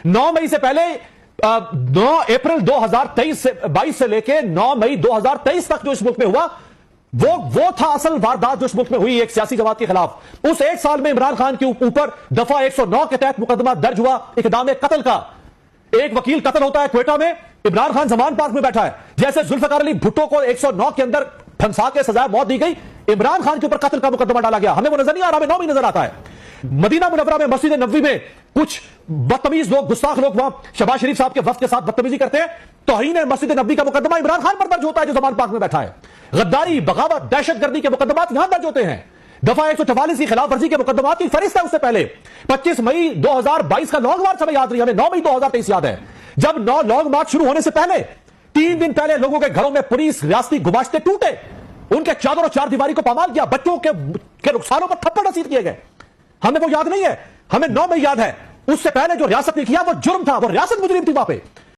9 मई से पहले 9 अप्रैल 2022 से लेके 9 मई 2023 तक जो इस मुल्क में हुआ वो था असल वारदात जो इस मुल्क में हुई एक सियासी जमात के खिलाफ। उस एक साल में इमरान खान के ऊपर दफा 109 के तहत मुकदमा दर्ज हुआ इक़दाम कत्ल का। एक वकील कत्ल होता है क्वेटा में, इमरान खान जमान पार्क में बैठा है। जैसे जुल्फिकार अली भुट्टो को 109 के अंदर फंसा के सजा मौत दी गई, इमरान खान के ऊपर कत्ल का मुकदमा डाला गया। हमें वो नजर नहीं आ रहा, हमें 9 मई नजर आता है। मदीना मुनव्वरा में मस्जिद नबवी में कुछ बदतमीज लोग, गुस्ताख लोग वहां शहबाज शरीफ साहब के वफ्द के साथ बदतमीजी करते हैं, तौहीन मस्जिद नबवी का मुकदमा इमरान खान पर दर्ज होता है जो जमान पार्क में बैठा है। गद्दारी, बगावत, दहशतगर्दी के मुकदमात यहां दर्ज होते हैं। दफा 144 की खिलाफ वर्जी के मुकदमात की फहरिस्त है। उससे पहले 25 मई 2022 का लॉन्ग मार्च हमें याद नहीं, हमें 9 मई 2023 याद है, जब लॉन्ग मार्च शुरू होने से पहले 3 दिन पहले लोगों के घरों में पुलिस रियासती गुमाश्ते टूटे, उनके चादर और चार दीवारी को पामाल किया, बच्चों के रुखसारों पर थप्पड़ रसीद किए गए। हमें वो याद नहीं है, हमें 9 मई याद है। उससे पहले जो रियासत ने किया वो जुर्म था, वो रियासत मुजरिम थी वहां पे।